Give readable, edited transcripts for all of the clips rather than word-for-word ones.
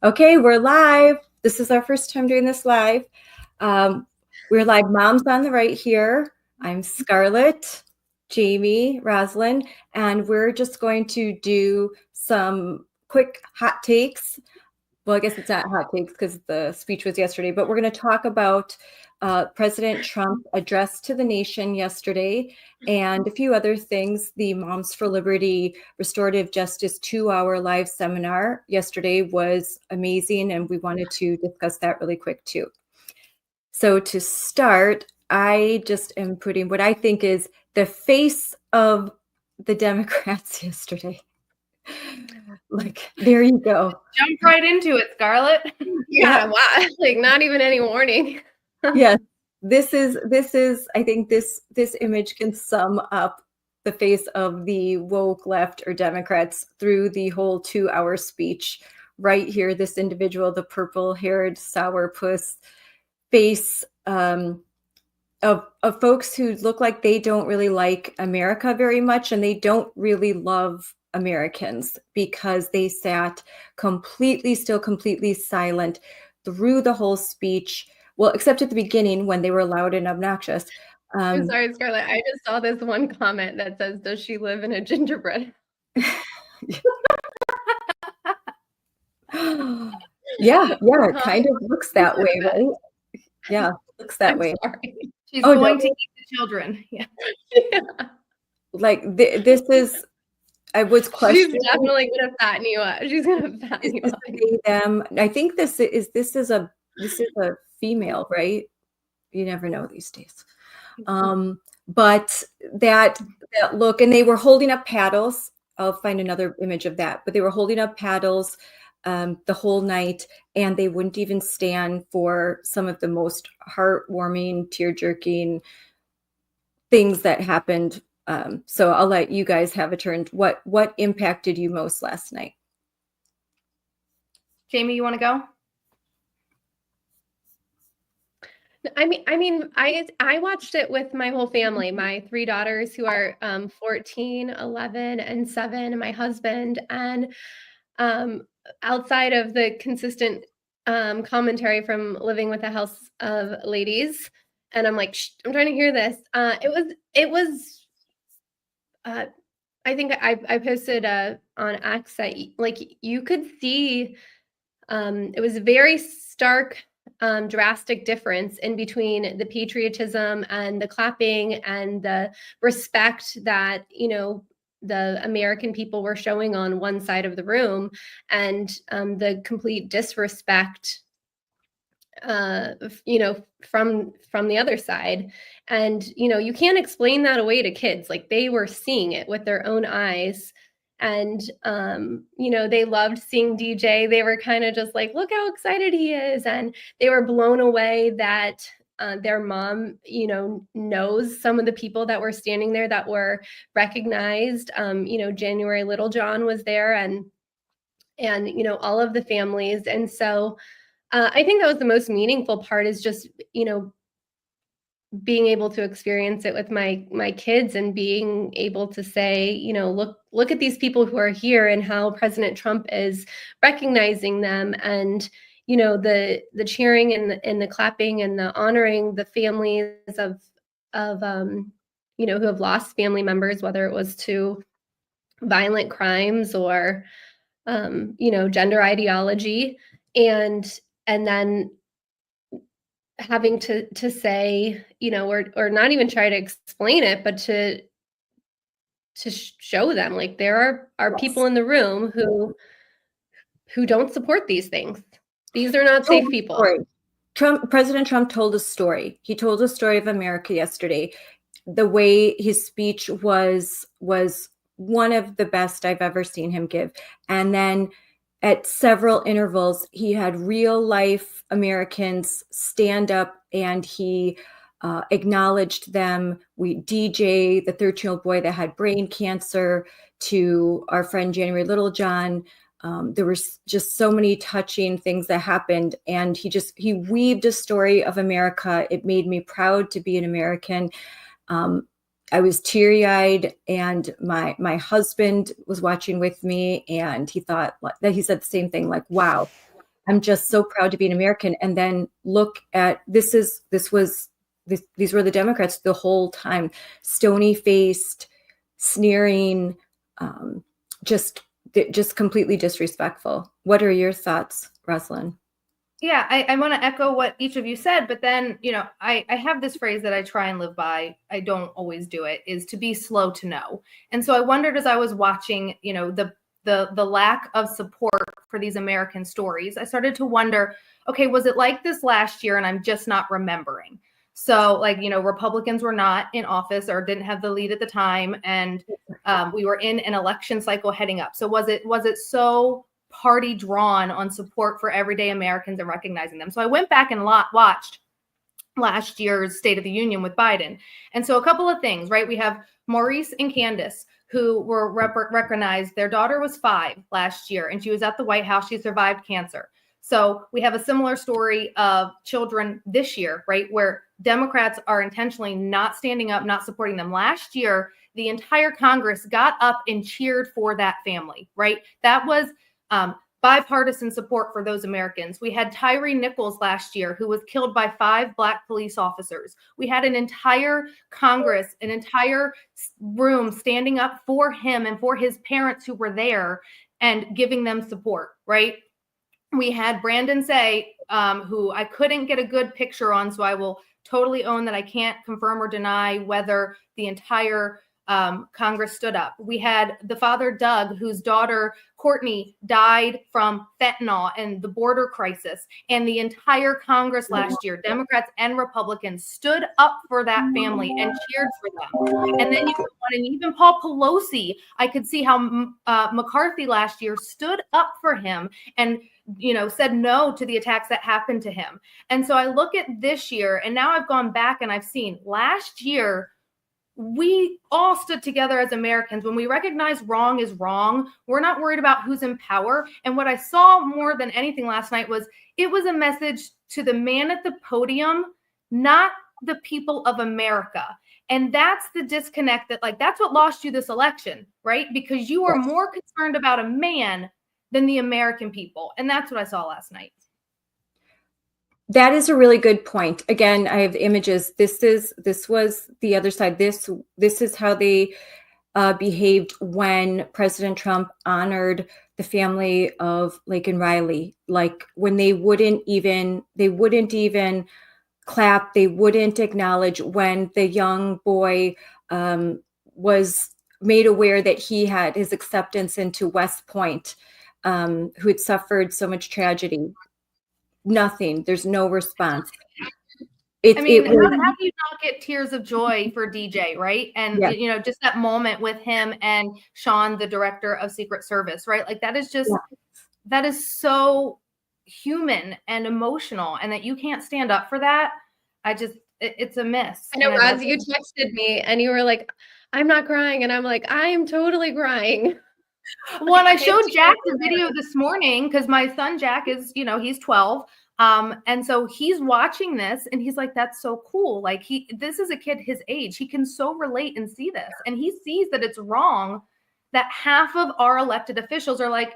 Okay, we're live. This is our first time doing this live. We're live. Mom's on the right here. I'm Scarlett, Jamie, Rosalind, and we're just going to do some quick hot takes. Well, I guess it's not hot takes because the speech was yesterday, but we're going to talk about President Trump's address to the nation yesterday and a few other things. The Moms for Liberty Restorative Justice 2-hour live seminar yesterday was amazing, and we wanted to discuss that really quick too. So to start, I just am putting what I think is the face of the Democrats yesterday. Like, there you go. Jump right into it, Scarlett. Yeah, wow. Like not even any warning. Yes, this is I think this image can sum up the face of the woke left or Democrats through the whole 2-hour speech. Right here, this individual, the purple-haired sourpuss face of folks who look like they don't really like America very much, and they don't really love Americans because they sat completely silent through the whole speech. Well, except at the beginning when they were loud and obnoxious. I'm sorry, Scarlett. I just saw this one comment that says, "Does she live in a gingerbread?" Yeah, it kind of looks that way, right? Yeah, looks that way. Sorry. She's going to eat the children. Yeah. Like this is. I was questioning. She's definitely gonna fatten you up. She's gonna fatten you up. Them. I think this is a female, right? You never know these days. But that look, and they were holding up paddles. I'll find another image of that, but they were holding up paddles the whole night, and they wouldn't even stand for some of the most heartwarming, tear-jerking things that happened. So I'll let you guys have a turn. What impacted you most last night? Jamie, you want to go? I mean, I watched it with my whole family, my 3 daughters who are 14, 11, and 7, and my husband. And outside of the consistent commentary from Living with a House of Ladies, and I'm like, shh, I'm trying to hear this. It was. I think I posted on X that like you could see it was a very stark, drastic difference in between the patriotism and the clapping and the respect that, the American people were showing on one side of the room, and the complete disrespect from the other side. And you can't explain that away to kids. Like, they were seeing it with their own eyes. And they loved seeing DJ. They were kind of just like, look how excited he is. And they were blown away that their mom knows some of the people that were standing there that were recognized. January Littlejohn was there, and all of the families. And so I think that was the most meaningful part, is just, being able to experience it with my kids, and being able to say, look at these people who are here, and how President Trump is recognizing them, and the cheering and the clapping and the honoring the families of who have lost family members, whether it was to violent crimes or gender ideology, and then having to say, or not even try to explain it, but to show them, like, there are Yes. people in the room who don't support these things. These are not safe people. President Trump told a story. He told a story of America yesterday. The way his speech was one of the best I've ever seen him give. And then at several intervals, he had real life Americans stand up, and he acknowledged them. DJ, the 13-year-old boy that had brain cancer, to our friend January Littlejohn. There were just so many touching things that happened, and he weaved a story of America. It made me proud to be an American. I was teary-eyed, and my husband was watching with me, and he thought that he said the same thing, like, wow, I'm just so proud to be an American. And then look at these were the Democrats the whole time, stony-faced, sneering, just completely disrespectful. What are your thoughts, Rosalind? Yeah, I want to echo what each of you said, but then, I have this phrase that I try and live by. I don't always do it, is to be slow to know. And so I wondered as I was watching, the lack of support for these American stories, I started to wonder, okay, was it like this last year and I'm just not remembering? So Republicans were not in office or didn't have the lead at the time. And we were in an election cycle heading up. So was it so party drawn on support for everyday Americans and recognizing them? So I went back and watched last year's State of the Union with Biden. And so a couple of things, right? We have Maurice and Candace, who were recognized. Their daughter was 5 last year, and she was at the White House. She survived cancer. So we have a similar story of children this year, right, where Democrats are intentionally not standing up, not supporting them. Last year, the entire Congress got up and cheered for that family, right? That was bipartisan support for those Americans. We had Tyree Nichols last year, who was killed by 5 Black police officers. We had an entire Congress, an entire room standing up for him and for his parents who were there and giving them support, right? We had Brandon Say, who I couldn't get a good picture on, so I will totally own that I can't confirm or deny whether the entire Congress stood up. We had the father, Doug, whose daughter, Courtney, died from fentanyl and the border crisis. And the entire Congress last year, Democrats and Republicans, stood up for that family and cheered for them. And then you go on, and even Paul Pelosi, I could see how McCarthy last year stood up for him and said no to the attacks that happened to him. And so I look at this year, and now I've gone back and I've seen last year, we all stood together as Americans. When we recognize wrong is wrong, we're not worried about who's in power. And what I saw more than anything last night was it was a message to the man at the podium, not the people of America. And that's the disconnect that's what lost you this election, right? Because you are more concerned about a man than the American people. And that's what I saw last night. That is a really good point. Again, I have images. This was the other side. This is how they behaved when President Trump honored the family of Laken Riley. Like when they wouldn't even clap. They wouldn't acknowledge when the young boy was made aware that he had his acceptance into West Point, who had suffered so much tragedy. Nothing. There's no response. How do you not get tears of joy for DJ, right? And just that moment with him and Sean, the director of Secret Service, right? Like that is just that is so human and emotional, and that you can't stand up for that. It's a miss. I know, Roz, you texted me and you were like, "I'm not crying," and I'm like, "I am totally crying." Well, and I showed Jack the video this morning because my son Jack is, he's 12. And so he's watching this and he's like, that's so cool. Like this is a kid his age. He can so relate and see this. And he sees that it's wrong that half of our elected officials are like,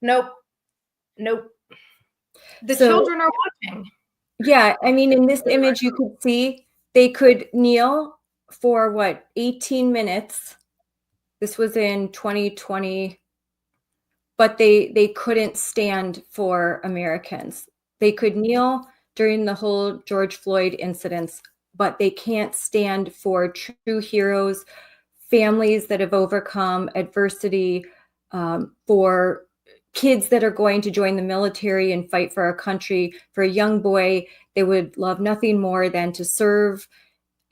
nope. The children are watching. Yeah. I mean, in this image, you could see they could kneel for 18 minutes. This was in 2020, but they couldn't stand for Americans. They could kneel during the whole George Floyd incidents, but they can't stand for true heroes, families that have overcome adversity, for kids that are going to join the military and fight for our country. For a young boy, they would love nothing more than to serve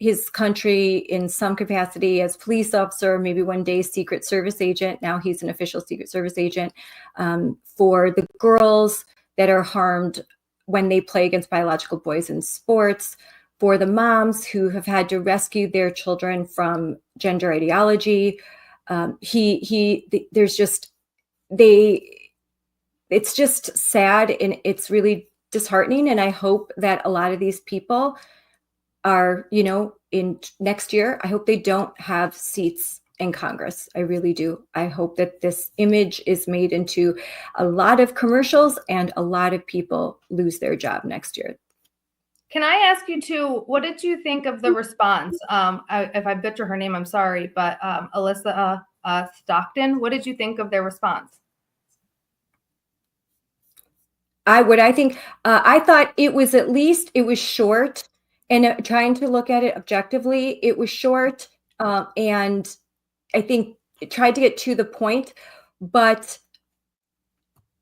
his country in some capacity as police officer, maybe one day Secret Service agent. Now he's an official Secret Service agent. For the girls that are harmed when they play against biological boys in sports, for the moms who have had to rescue their children from gender ideology. It's just sad and it's really disheartening. And I hope that a lot of these people are, in next year, I hope they don't have seats in Congress. I really do. I hope that this image is made into a lot of commercials and a lot of people lose their job next year. Can I ask you too, what did you think of the response? If I butcher her name, I'm sorry, but Alyssa Stockton, what did you think of their response? I thought it was short, and trying to look at it objectively, it was short, and I think it tried to get to the point, but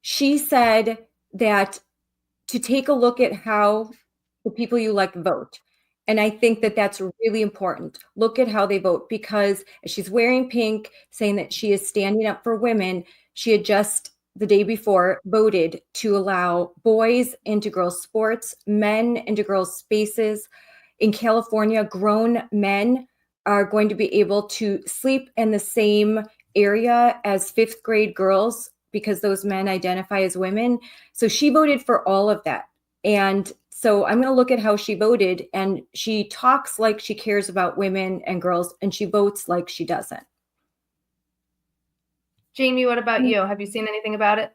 she said that to take a look at how the people you like vote. And I think that that's really important. Look at how they vote, because she's wearing pink, saying that she is standing up for women. She had just the day before voted to allow boys into girls' sports, men into girls' spaces. In California, grown men are going to be able to sleep in the same area as fifth grade girls because those men identify as women. So she voted for all of that. And so I'm going to look at how she voted, and she talks like she cares about women and girls, and she votes like she doesn't. Jamie, what about you? Have you seen anything about it?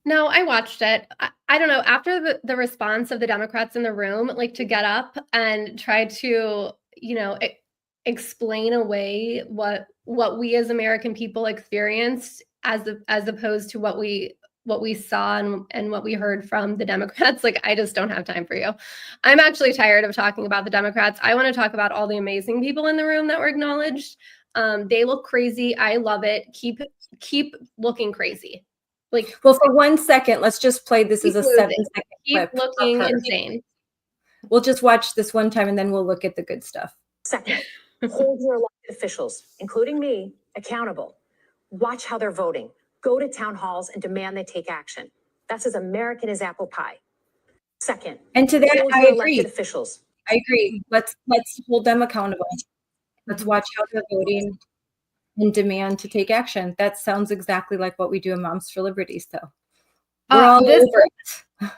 No, I watched it. I don't know. After the response of the Democrats in the room, like to get up and try to, explain away what we as American people experienced as opposed to what we saw and what we heard from the Democrats. Like, I just don't have time for you. I'm actually tired of talking about the Democrats. I want to talk about all the amazing people in the room that were acknowledged. They look crazy. I love it. Keep looking crazy. Like, well, for 1 second, let's just play this as a 7-second clip. Keep looking insane. We'll just watch this one time and then we'll look at the good stuff. Second, hold your elected officials, including me, accountable. Watch how they're voting. Go to town halls and demand they take action. That's as American as apple pie. Second, and to that, I agree. Officials. I agree. Let's hold them accountable. Let's watch how they're voting and demand to take action. That sounds exactly like what we do in Moms for Liberty. So we're all over it.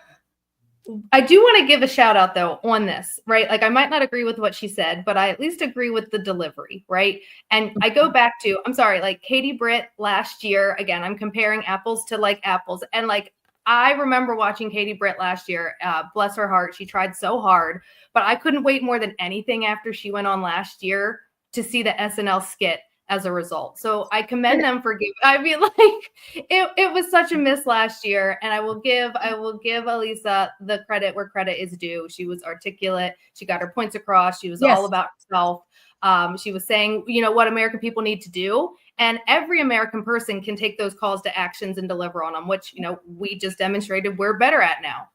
I do want to give a shout out though on this, right? Like, I might not agree with what she said, but I at least agree with the delivery, right? And I go back to, I'm sorry, like Katie Britt last year, again, I'm comparing apples to like apples. And like, I remember watching Katie Britt last year, bless her heart. She tried so hard, but I couldn't wait more than anything after she went on last year to see the SNL skit as a result. So I commend them for I mean, like, it was such a miss last year, and I will give Elisa the credit where credit is due. She was articulate. She got her points across. She was all about herself. She was saying, what American people need to do, and every American person can take those calls to actions and deliver on them, which, we just demonstrated we're better at now.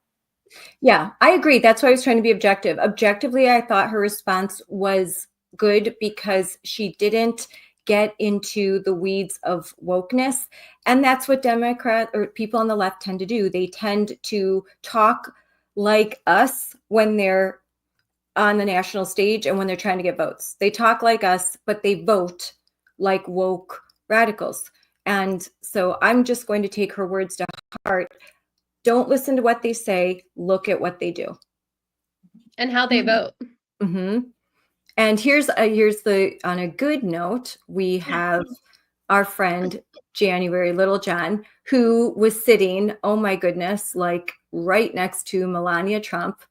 Yeah, I agree. That's why I was trying to be objective. Objectively, I thought her response was good because she didn't get into the weeds of wokeness. And that's what Democrat or people on the left tend to do. They tend to talk like us when they're on the national stage and when they're trying to get votes. They talk like us, but they vote like woke radicals. And so I'm just going to take her words to heart. Don't listen to what they say. Look at what they do. And how they vote. Mm-hmm. And here's on a good note, we have our friend January Littlejohn, who was sitting, oh my goodness, like right next to Melania Trump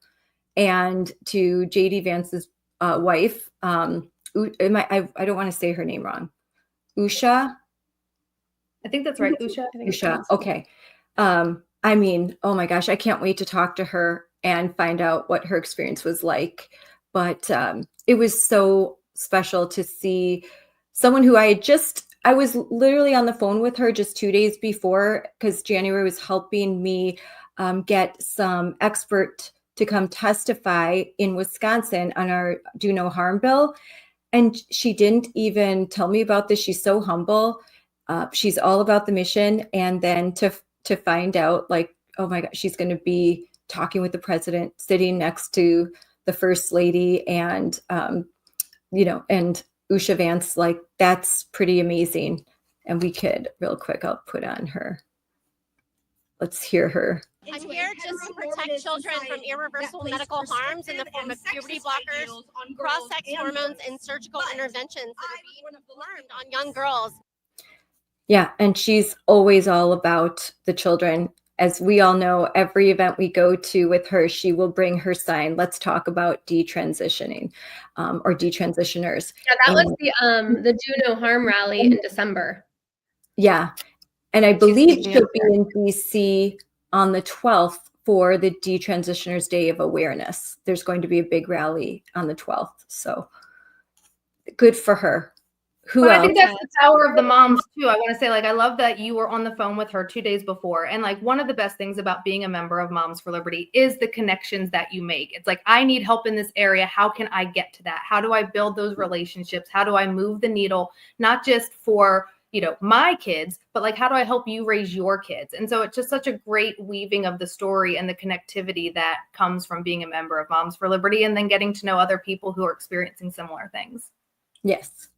and to JD Vance's wife. I don't want to say her name wrong. Usha. I think that's right. Usha. Usha. Okay. I mean, oh my gosh, I can't wait to talk to her and find out what her experience was like. But it was so special to see someone who I was literally on the phone with her just 2 days before, because January was helping me get some expert to come testify in Wisconsin on our Do No Harm bill. And she didn't even tell me about this. She's so humble. She's all about the mission. And then to find out, like, oh my God, she's going to be talking with the president, sitting next to the first lady, and and Usha Vance, like, that's pretty amazing. And we could real quick, I'll put on her. let's hear her. I'm here just to protect children from irreversible medical harms in the form of puberty blockers, cross-sex hormones, and surgical interventions that are being performed on young girls. Yeah, and she's always all about the children. As we all know, every event we go to with her, she will bring her sign. Let's talk about detransitioning or detransitioners. Yeah, that was the Do No Harm rally in December. Yeah, and I believe she'll be in DC on the 12th for the Detransitioners Day of Awareness. There's going to be a big rally on the 12th, so good for her. Who else? I think that's the power of the moms too. I want to say, like, I love that you were on the phone with her 2 days before. And like, one of the best things about being a member of Moms for Liberty is the connections that you make. It's like, I need help in this area. How can I get to that? How do I build those relationships? How do I move the needle, not just for, you know, my kids, but like, how do I help you raise your kids? And so it's just such a great weaving of the story and the connectivity that comes from being a member of Moms for Liberty and then getting to know other people who are experiencing similar things. Yes.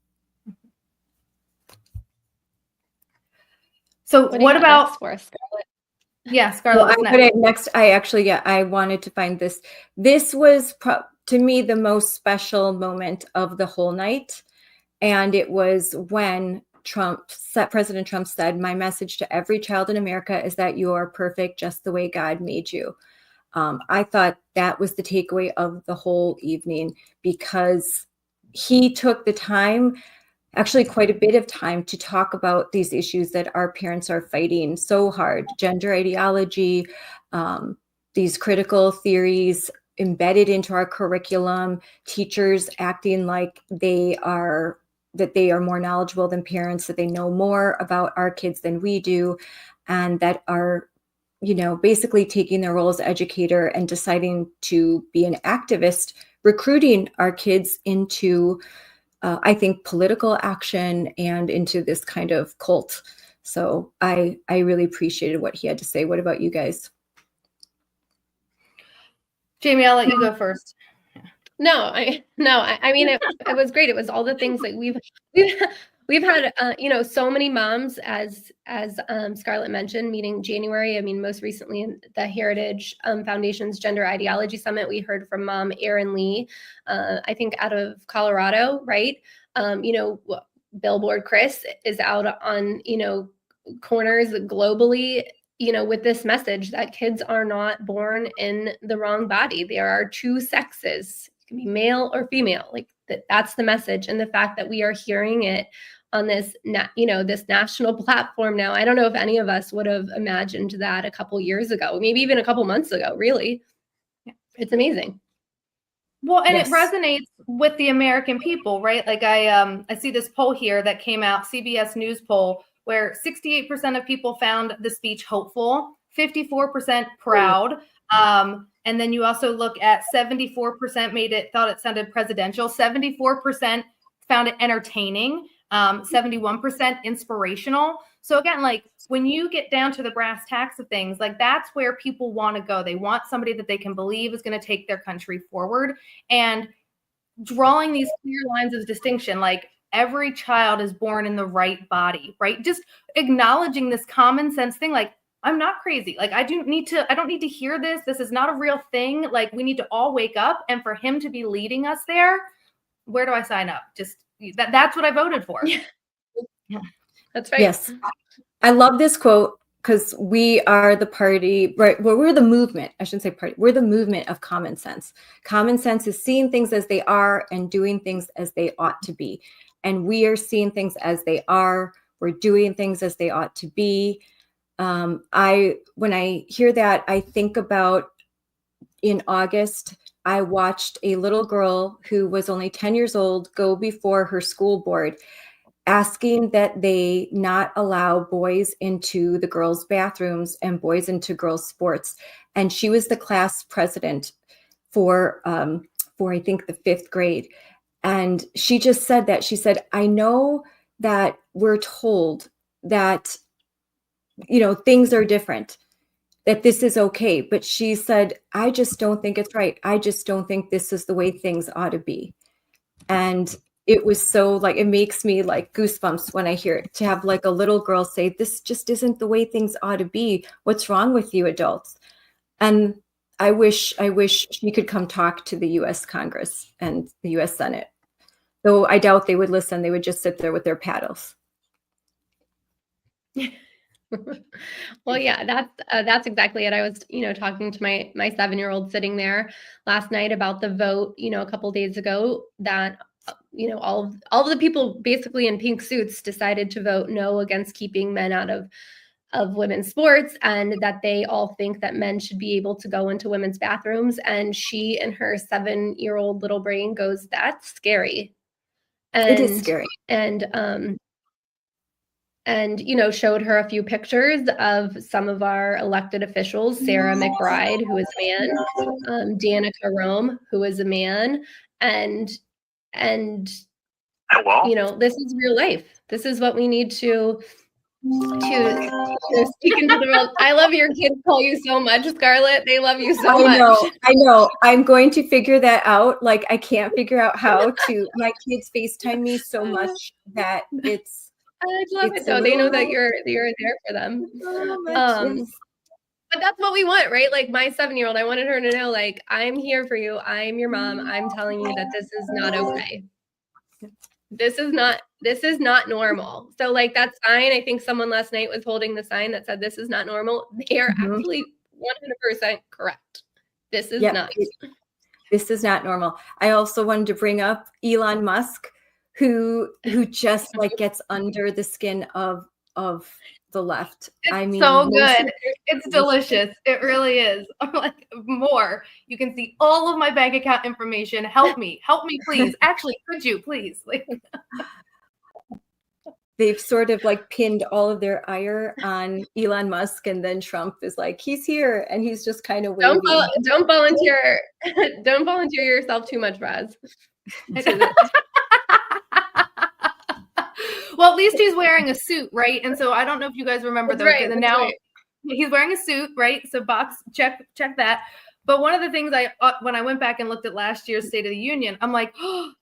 So what about next for us, Scarlett? Yeah, Scarlett. I wanted to find this. This was to me the most special moment of the whole night, and it was when President Trump said, "My message to every child in America is that you are perfect, just the way God made you." I thought that was the takeaway of the whole evening, because he took the time, actually quite a bit of time, to talk about these issues that our parents are fighting so hard: gender ideology, these critical theories embedded into our curriculum, teachers acting like they are more knowledgeable than parents, that they know more about our kids than we do, and that are, you know, basically taking their role as educator and deciding to be an activist, recruiting our kids into I think political action and into this kind of cult. So I really appreciated what he had to say. What about you guys? Jamie, I'll let you go first. I mean, it was great. It was all the things that we've had, you know, so many moms, as Scarlett mentioned, meeting January. I mean, most recently in the Heritage Foundation's Gender Ideology Summit, we heard from Mom Erin Lee, I think out of Colorado, right? You know, Billboard Chris is out on, you know, corners globally, you know, with this message that kids are not born in the wrong body. There are two sexes. It can be male or female. Like that's the message. And the fact that we are hearing it on this, you know, this national platform now, I don't know if any of us would have imagined that a couple years ago, maybe even a couple months ago, really. It's amazing. Well, and yes, it resonates with the American people, right? Like I see this poll here that came out, CBS News poll, where 68% of people found the speech hopeful, 54% proud. And then you also look at 74% thought it sounded presidential, 74% found it entertaining, 71% inspirational. So again, like when you get down to the brass tacks of things, like that's where people want to go. They want somebody that they can believe is going to take their country forward, and drawing these clear lines of distinction, like every child is born in the right body, right? Just acknowledging this common sense thing, like I'm not crazy. Like I don't need to hear this. This is not a real thing. Like we need to all wake up, and for him to be leading us there, where do I sign up? Just that's what I voted for. Yeah. That's right. Yes. I love this quote, because we are the party, right? Well, we're the movement. I shouldn't say party. We're the movement of common sense. Common sense is seeing things as they are and doing things as they ought to be. And we are seeing things as they are. We're doing things as they ought to be. When I hear that, I think about in August, I watched a little girl who was only 10 years old go before her school board, asking that they not allow boys into the girls' bathrooms and boys into girls' sports. And she was the class president for I think the 5th grade. And she just said that. She said, I know that we're told that, you know, things are different, that this is okay. But she said, I just don't think it's right. I just don't think this is the way things ought to be. And it was so like, it makes me like goosebumps when I hear it, to have like a little girl say, this just isn't the way things ought to be. What's wrong with you adults? And I wish she could come talk to the US Congress and the US Senate. Though I doubt they would listen. They would just sit there with their paddles. Well, yeah, that's exactly it. I was, talking to my 7-year-old sitting there last night about the vote, a couple days ago, that all of the people basically in pink suits decided to vote no against keeping men out of women's sports, and that they all think that men should be able to go into women's bathrooms. And she, in her 7-year-old little brain, goes, "That's scary." And, it is scary. And showed her a few pictures of some of our elected officials: Sarah McBride, who is a man, Danica Rome, who is a man, and Hello? This is real life. This is what we need to speak into the world. I love your kids call you so much, Scarlett. They love you so much. I know. I'm going to figure that out. Like, I can't figure out how to. My kids FaceTime me so much that it's. I love it though. They know that you're there for them. Yes. But that's what we want, right? Like my 7-year-old, I wanted her to know, like, I'm here for you. I'm your mom. I'm telling you that this is not okay. This is not normal. So like that sign, I think someone last night was holding the sign that said, "This is not normal." They are actually 100% correct. This is not. This is not normal. I also wanted to bring up Elon Musk, who just like gets under the skin of the left. It's so good. It's delicious. It really is. I'm like, more. You can see all of my bank account information. Help me, please. Actually, could you please? Like, they've sort of like pinned all of their ire on Elon Musk, and then Trump is like, he's here, and he's just kind of waving. Don't volunteer. Don't volunteer yourself too much, Raz. Well, at least he's wearing a suit, right? And so I don't know if you guys remember that. Right, and now he's wearing a suit, right? So box check that. But one of the things when I went back and looked at last year's State of the Union, I'm like, oh,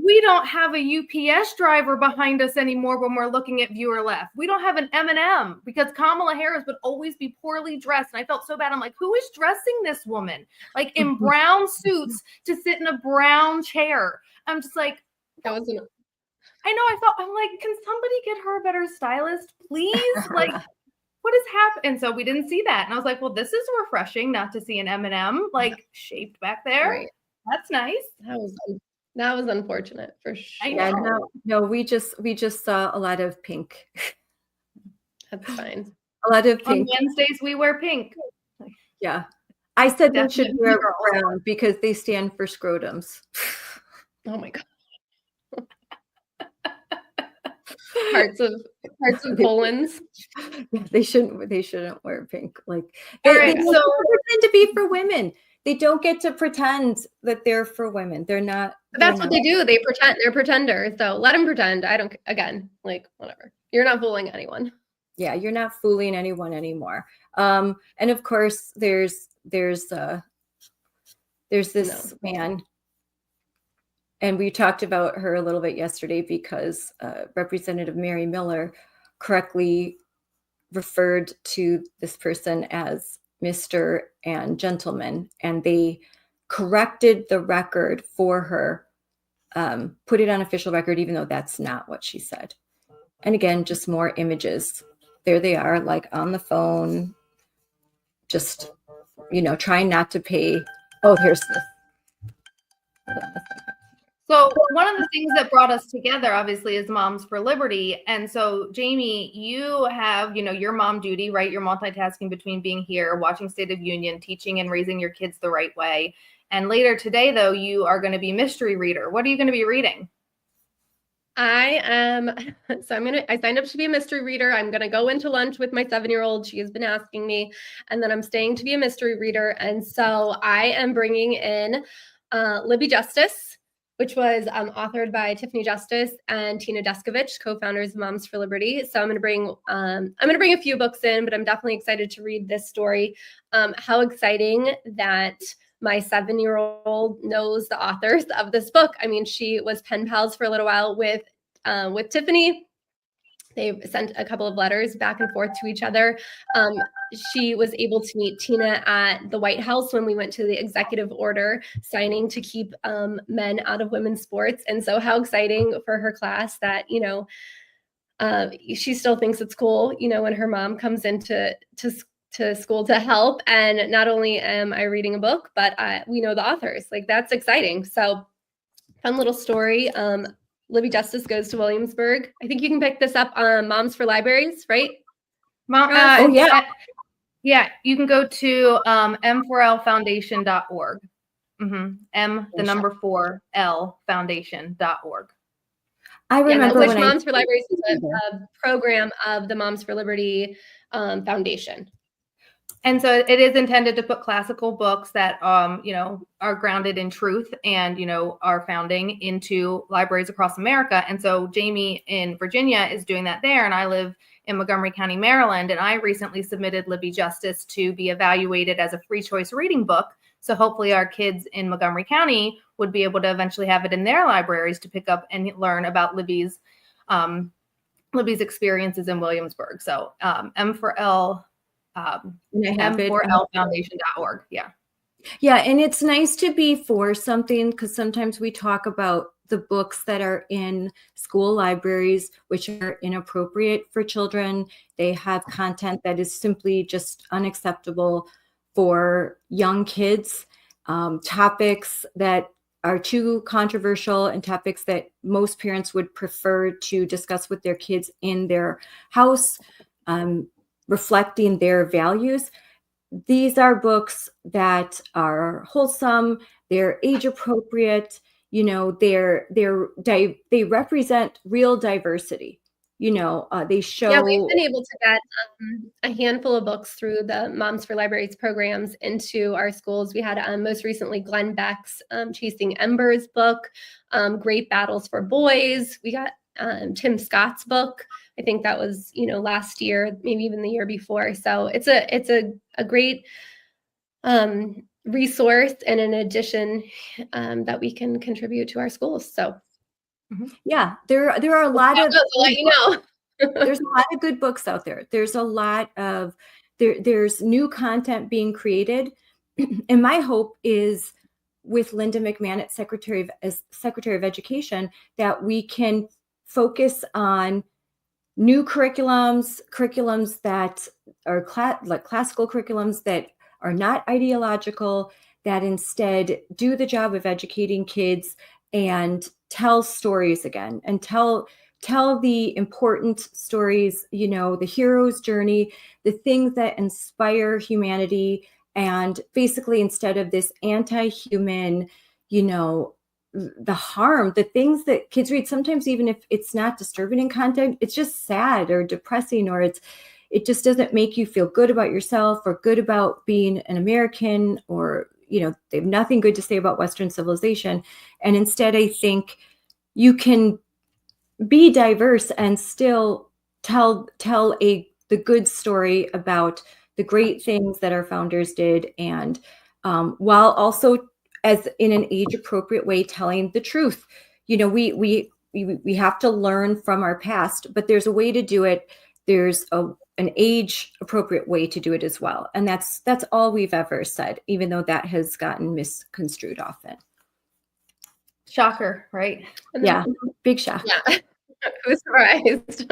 we don't have a UPS driver behind us anymore when we're looking at viewer left. We don't have an M&M, because Kamala Harris would always be poorly dressed. And I felt so bad. I'm like, who is dressing this woman? Like in brown suits to sit in a brown chair. I'm just like, that was I know. I'm like, can somebody get her a better stylist, please? Like, what is happening? And so we didn't see that. And I was like, well, this is refreshing not to see an M&M like shaped back there. Right. That's nice. That was unfortunate for sure. Yeah, no, we just saw a lot of pink. That's fine. A lot of pink. On Wednesdays we wear pink. Yeah. I said they should wear brown because they stand for scrotums. Oh my God. Parts of colons. They shouldn't wear pink. Like all right, they so pretend to be for women. They don't get to pretend that they're for women. They're not. That's what they do. They pretend. They're pretenders. So let them pretend. Whatever. You're not fooling anyone. Yeah, you're not fooling anyone anymore. And of course, there's this man. And we talked about her a little bit yesterday because Representative Mary Miller correctly referred to this person as Mr. and Gentleman, and they corrected the record for her, put it on official record, even though that's not what she said. And again, just more images. There they are, like on the phone, just, trying not to pay. Oh, here's this. So one of the things that brought us together, obviously, is Moms for Liberty. And so, Jamie, you have, your mom duty, right? You're multitasking between being here, watching State of Union, teaching and raising your kids the right way. And later today, though, you are going to be mystery reader. What are you going to be reading? I signed up to be a mystery reader. I'm going to go into lunch with my 7-year-old. She has been asking me, and then I'm staying to be a mystery reader. And so I am bringing in Libby Justice, which was authored by Tiffany Justice and Tina Deskovich, co-founders of Moms for Liberty. So I'm going to bring a few books in, but I'm definitely excited to read this story. How exciting that my 7-year-old knows the authors of this book. I mean, she was pen pals for a little while with Tiffany. They sent a couple of letters back and forth to each other. She was able to meet Tina at the White House when we went to the executive order signing to keep men out of women's sports. And so how exciting for her class that, she still thinks it's cool, when her mom comes into school to help. And not only am I reading a book, but we know the authors. Like, that's exciting. So fun little story. Libby Justice Goes to Williamsburg. I think you can pick this up on Moms for Libraries, right? Oh, yeah. Yeah, you can go to m4lfoundation.org. The number 4L foundation.org. I remember which when Moms for Libraries is a program of the Moms for Liberty Foundation. And so it is intended to put classical books that, are grounded in truth and, our founding into libraries across America. And so Jamie in Virginia is doing that there. And I live in Montgomery County, Maryland. And I recently submitted Libby Justice to be evaluated as a free choice reading book. So hopefully our kids in Montgomery County would be able to eventually have it in their libraries to pick up and learn about Libby's experiences in Williamsburg. So M4L. M4lfoundation.org. Yeah. Yeah. And it's nice to be for something, because sometimes we talk about the books that are in school libraries, which are inappropriate for children. They have content that is simply just unacceptable for young kids, topics that are too controversial, and topics that most parents would prefer to discuss with their kids in their house, reflecting their values. These are books that are wholesome, they're age appropriate, they represent real diversity. They show. Yeah, we've been able to get a handful of books through the Moms for Libraries programs into our schools. We had most recently Glenn Beck's Chasing Embers book, Great Battles for Boys. We got Tim Scott's book. I think that was, last year, maybe even the year before. So it's a great resource and an addition that we can contribute to our schools. So yeah, there are a lot of. I'll let you know. There's a lot of good books out there. There's a lot of there's new content being created, and my hope is with Linda McMahon as Secretary of Education that we can focus on new curriculums that are classical curriculums that are not ideological, that instead do the job of educating kids and tell stories again, and tell the important stories, the hero's journey, the things that inspire humanity. And basically, instead of this anti-human, the harm, the things that kids read, sometimes even if it's not disturbing in content, it's just sad or depressing, or it just doesn't make you feel good about yourself or good about being an American, or, they have nothing good to say about Western civilization. And instead, I think you can be diverse and still tell the good story about the great things that our founders did, and while also, as in an age appropriate way, telling the truth. We have to learn from our past, but there's a way to do it. There's an age appropriate way to do it as well. And that's all we've ever said, even though that has gotten misconstrued often. Shocker, right? Yeah. Big shock. Yeah. Who's surprised?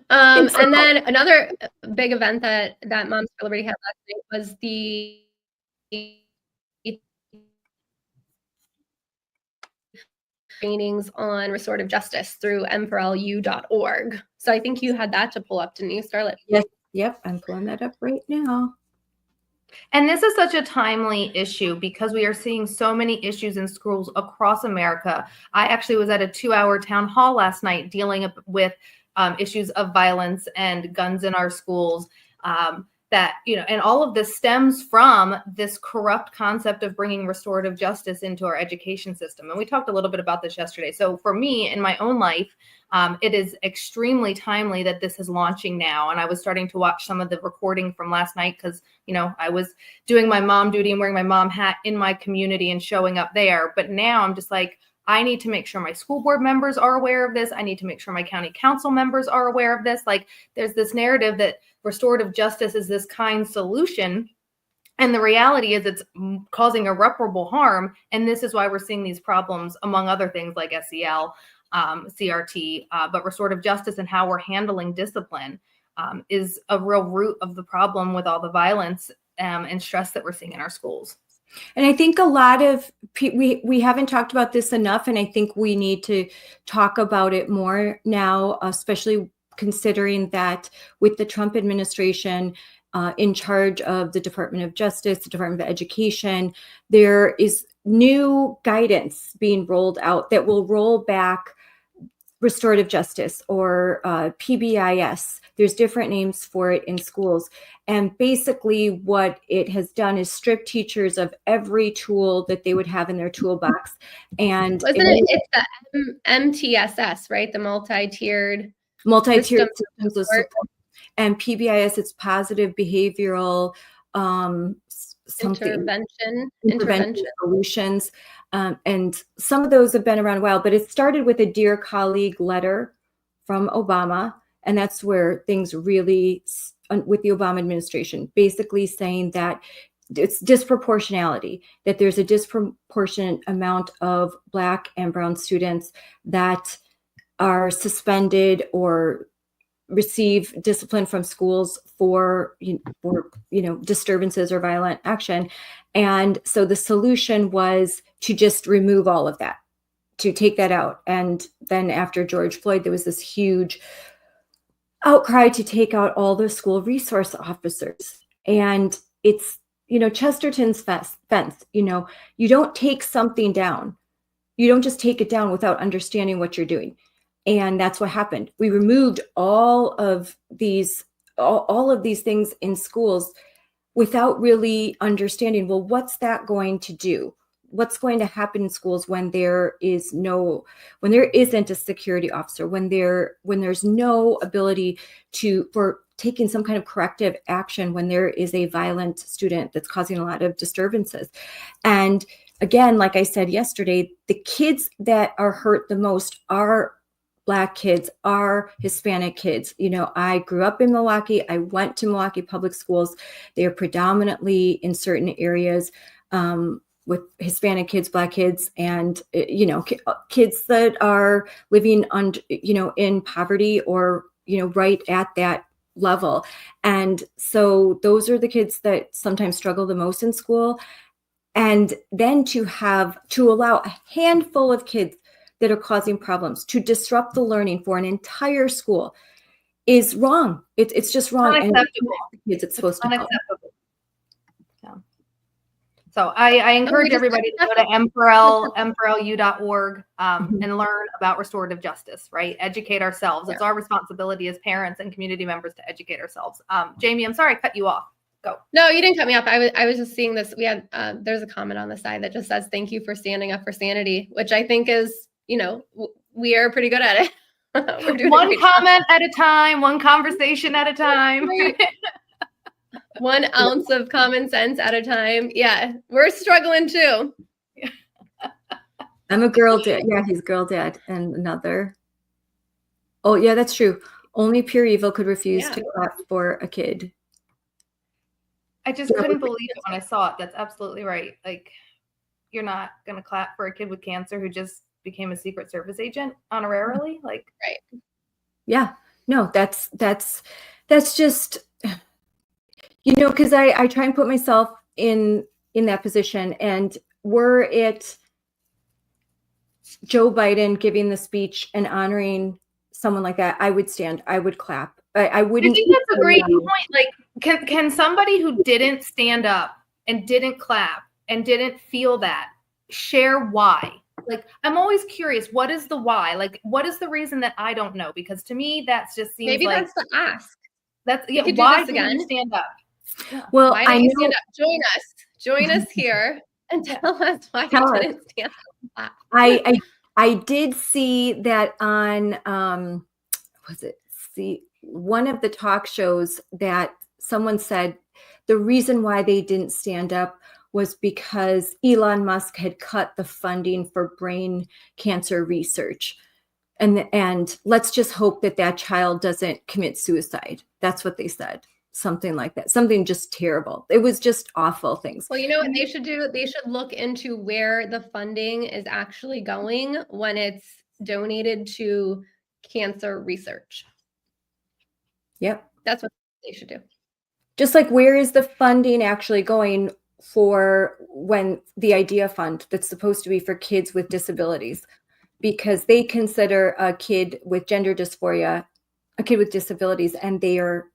And then another big event that Moms for Liberty had last night was the trainings on restorative justice through m4lu.org. So I think you had that to pull up, didn't you, Scarlett? Yes. Yep. I'm pulling that up right now. And this is such a timely issue because we are seeing so many issues in schools across America. I actually was at a 2-hour town hall last night dealing with issues of violence and guns in our schools that that, and all of this stems from this corrupt concept of bringing restorative justice into our education system. And we talked a little bit about this yesterday. So for me, in my own life, it is extremely timely that this is launching now. And I was starting to watch some of the recording from last night because, I was doing my mom duty and wearing my mom hat in my community and showing up there. But now I'm just like, I need to make sure my school board members are aware of this. I need to make sure my county council members are aware of this. Like, there's this narrative that restorative justice is this kind solution. And the reality is it's causing irreparable harm. And this is why we're seeing these problems, among other things like SEL, CRT, but restorative justice and how we're handling discipline is a real root of the problem with all the violence and stress that we're seeing in our schools. And I think a lot of we haven't talked about this enough, and I think we need to talk about it more now, especially considering that with the Trump administration in charge of the Department of Justice, the Department of Education, there is new guidance being rolled out that will roll back restorative justice or PBIS. There's different names for it in schools. And basically what it has done is strip teachers of every tool that they would have in their toolbox. And it's the MTSS, right? The multi-tiered systems of support. And PBIS, it's positive behavioral intervention solutions. And some of those have been around a while, but it started with a Dear Colleague letter from Obama. And that's where things really, with the Obama administration, basically saying that it's disproportionality, that there's a disproportionate amount of Black and brown students that are suspended or receive discipline from schools for disturbances or violent action. And so the solution was to just remove all of that, to take that out. And then after George Floyd, there was this huge outcry to take out all the school resource officers. And it's, Chesterton's fence, you don't take something down. You don't just take it down without understanding what you're doing. And that's what happened. We removed all of these things in schools without really understanding, well, what's that going to do? What's going to happen in schools when there isn't a security officer, when there's no ability for taking some kind of corrective action when there is a violent student that's causing a lot of disturbances. And again, like I said yesterday, the kids that are hurt the most are Black kids, are Hispanic kids. I grew up in Milwaukee. I went to Milwaukee public schools. They are predominantly in certain areas with Hispanic kids, Black kids, and, kids that are living in poverty or, right at that level. And so those are the kids that sometimes struggle the most in school. And then to allow a handful of kids that are causing problems to disrupt the learning for an entire school is wrong. It's just wrong. Unacceptable. And it's supposed to help. Yeah. So I encourage everybody to go to emperlu.org and learn about restorative justice, right? Educate ourselves. It's our responsibility as parents and community members to educate ourselves. Jamie, I'm sorry I cut you off. Go. No, you didn't cut me off. I was just seeing this. We had there's a comment on the side that just says, "Thank you for standing up for sanity," which I think is, we are pretty good at it. We're doing one comment at a time, one conversation at a time. 1 ounce of common sense at a time. Yeah, we're struggling too. I'm a girl dad. Yeah, he's girl dad. And another. Oh, yeah, that's true. Only pure evil could refuse to clap for a kid. I just couldn't believe it when I saw it. That's absolutely right. Like, you're not going to clap for a kid with cancer who just became a Secret Service agent honorarily. Like, right. Yeah, no, that's just, because I try and put myself in that position, and were it Joe Biden giving the speech and honoring someone like that, I would stand, I would clap. I wouldn't. I think that's a great point. Like, can somebody who didn't stand up and didn't clap and didn't feel that share why? Like, I'm always curious, what is the why? Like, what is the reason that I don't know? Because to me, that just seems maybe like that's the ask. Why didn't you stand up? Well, Why I don't you know, stand up? Join us here and tell us why Tell you us. didn't stand up. I did see that on was it see one of the talk shows that someone said the reason why they didn't stand up was because Elon Musk had cut the funding for brain cancer research. And let's just hope that that child doesn't commit suicide. That's what they said. Something like that. Something just terrible. It was just awful things. Well, you know what they should do? They should look into where the funding is actually going when it's donated to cancer research. Yep. That's what they should do. Just like where is the funding actually going for when the IDEA fund that's supposed to be for kids with disabilities? Because they consider a kid with gender dysphoria a kid with disabilities, and they were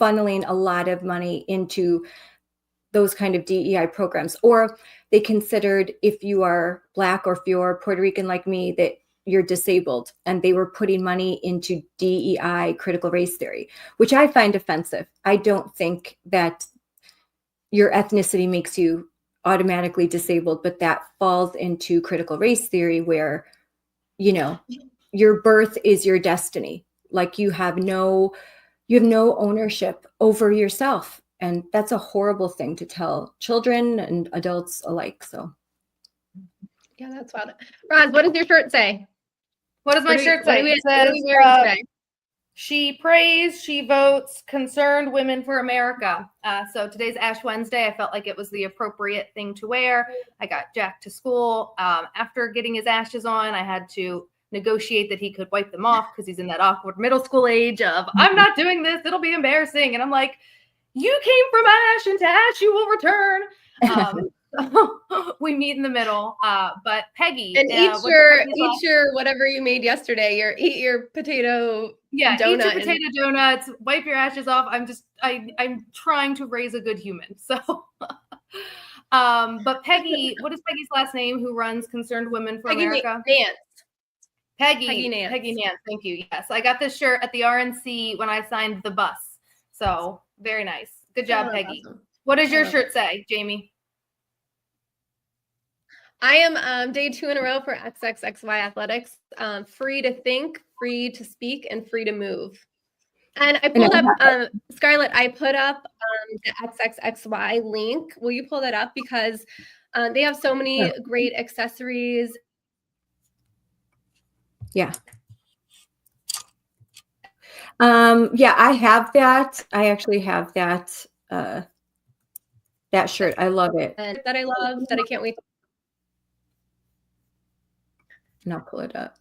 funneling a lot of money into those kind of DEI programs. Or they considered if you are Black or if you're Puerto Rican like me, that you're disabled, and they were putting money into DEI, critical race theory, which I find offensive. I don't think that your ethnicity makes you automatically disabled, but that falls into critical race theory where, you know, your birth is your destiny. Like you have no ownership over yourself. And that's a horrible thing to tell children and adults alike. So yeah, that's wild. Roz, what does your shirt say? What does my shirt say? It What are says, we wearing today? she prays, she votes, concerned women for America. So today's Ash Wednesday. I felt like it was the appropriate thing to wear. I got Jack to school. After getting his ashes on, I had to negotiate that he could wipe them off because he's in that awkward middle school age of, I'm not doing this, it'll be embarrassing. And I'm like, you came from ash, and to ash you will return. We meet in the middle. But Peggy, And eat your whatever you made yesterday. Eat your potato. Yeah, donut eat your potato donuts. Wipe your ashes off. I'm trying to raise a good human. So, but Peggy, what is Peggy's last name? Who runs Concerned Women for America? Nance. Peggy Nance. Thank you. Yes, I got this shirt at the RNC when I signed the bus. So very nice. Good job, Peggy. Awesome. What does your shirt say, Jamie? I am day 2 in a row for XXXY Athletics. Free to think, free to speak, and free to move. And I pulled up, Scarlett, I put up the XXXY link. Will you pull that up? Because they have so many great accessories. Yeah. Yeah, I have that. I actually have that, that shirt. I love it. And that I love, that I can't wait. And I'll pull it up.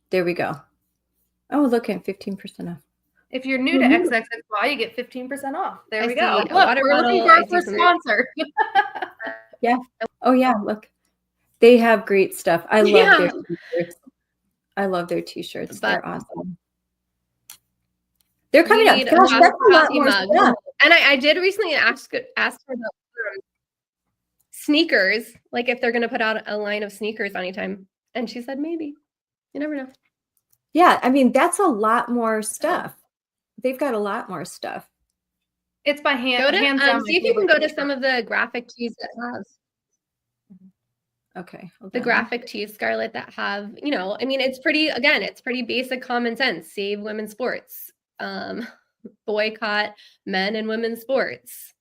There we go. Oh, look at 15% off. If you're new to XXXY, you get 15% off. There we go. Look, we're looking for our first sponsor. Yeah. Oh, yeah. Look, they have great stuff. I love their t-shirts. I love their t-shirts. They're awesome. They're coming up. Gosh, that's a lot more stuff. And I did recently ask her about sneakers, like if they're going to put out a line of sneakers anytime. And she said, maybe. You never know. Yeah. I mean, that's a lot more stuff. They've got a lot more stuff. It's by hand. See if you can go to some of the graphic tees that have. Okay. The graphic tees, Scarlett, that have, you know, I mean, it's pretty basic common sense. Save women's sports. Boycott men and women's sports.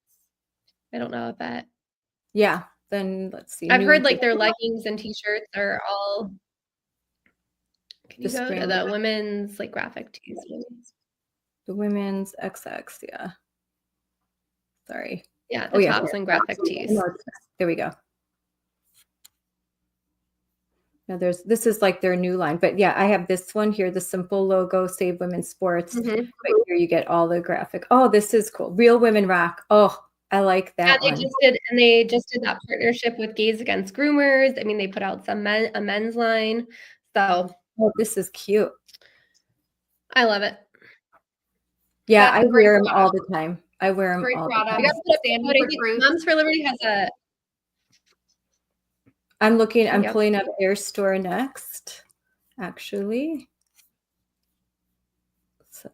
I don't know if that. Yeah. Then let's see. I've heard like their leggings and t-shirts are all. Can you go to the women's like graphic tees? The women's XX, yeah. Sorry. Yeah, the tops and graphic tees. There we go. Now this is like their new line, but yeah, I have this one here, the simple logo, Save Women's Sports. But here you get all the graphic. Oh, this is cool. Real Women Rock. Oh, I like that. Yeah, they just did that partnership with Gays Against Groomers. I mean, they put out a men's line. So this is cute. I love it. Yeah, I wear them all the time. I wear them all the time. Moms for Liberty has a. I'm pulling up their store next, actually. So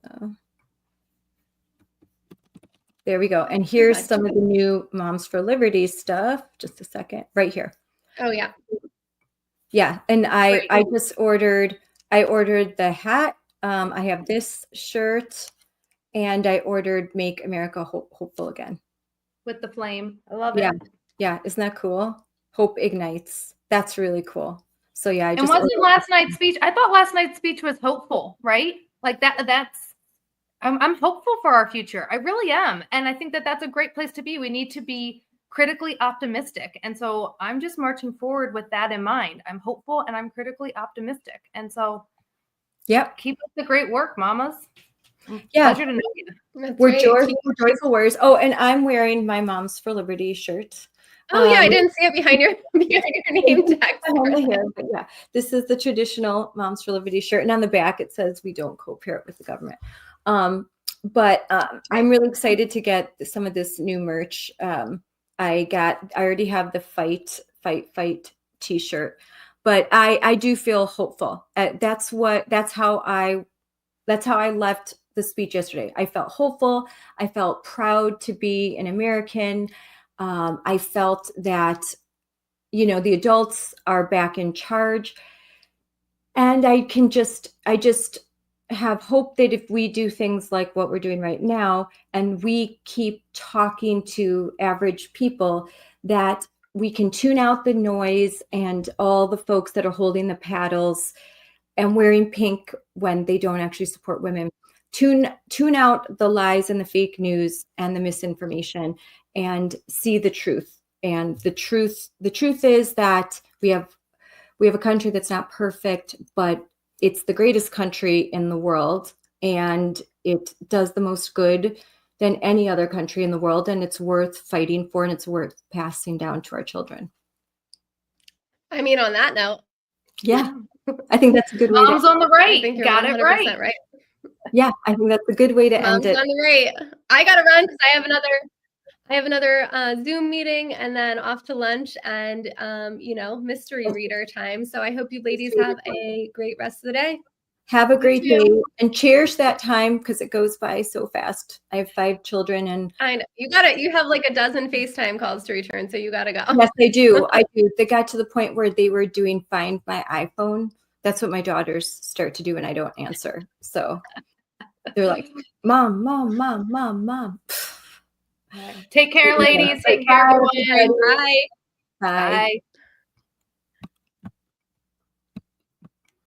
There we go. And here's Perfect. some of the new Moms for Liberty stuff. Just a second, right here. Oh yeah. Yeah, and I Great. just ordered the hat. I have this shirt, and I ordered Make America Hopeful Again. With the flame. I love Yeah. it. Yeah, isn't that cool? Hope ignites. That's really cool. So yeah, I And just wasn't ordered- last night's speech? I thought last night's speech was hopeful, right? Like I'm hopeful for our future. I really am. And I think that that's a great place to be. We need to be critically optimistic. And so I'm just marching forward with that in mind. I'm hopeful and I'm critically optimistic. And so Yep. keep up the great work, mamas. Yeah. Pleasure to know you. That's We're great. joyful warriors. Oh, and I'm wearing my Moms for Liberty shirt. Oh yeah, I didn't see it behind your name tag. Behind the hair, but yeah, this is the traditional Moms for Liberty shirt, and on the back it says we don't co-parent with the government. I'm really excited to get some of this new merch. I already have the fight t-shirt, but I do feel hopeful. That's how I left the speech yesterday. I felt hopeful. I felt proud to be an American. I felt that, the adults are back in charge, and I just have hope that if we do things like what we're doing right now, and we keep talking to average people, that we can tune out the noise and all the folks that are holding the paddles and wearing pink when they don't actually support women. Tune out the lies and the fake news and the misinformation and see the truth. And the truth is that we have a country that's not perfect, but it's the greatest country in the world, and it does the most good than any other country in the world, and it's worth fighting for, and it's worth passing down to our children. I mean, on that note, yeah, I think that's a good way. Moms on the I right. think you're Got 100% it right. right. Yeah, I think that's a good way to Moms end it. on the right. I gotta run because I have another Zoom meeting and then off to lunch and mystery reader time. So I hope you ladies have a great rest of the day. Have a great too. day and cherish that time because it goes by so fast. I have 5 children, and I know you have like a dozen FaceTime calls to return, so you gotta go. yes, I do. They got to the point where they were doing Find My iPhone. That's what my daughters start to do when I don't answer. So they're like, Mom, Mom, Mom, Mom, Mom. Take care, ladies. Take care, everyone. Bye. Bye. Bye.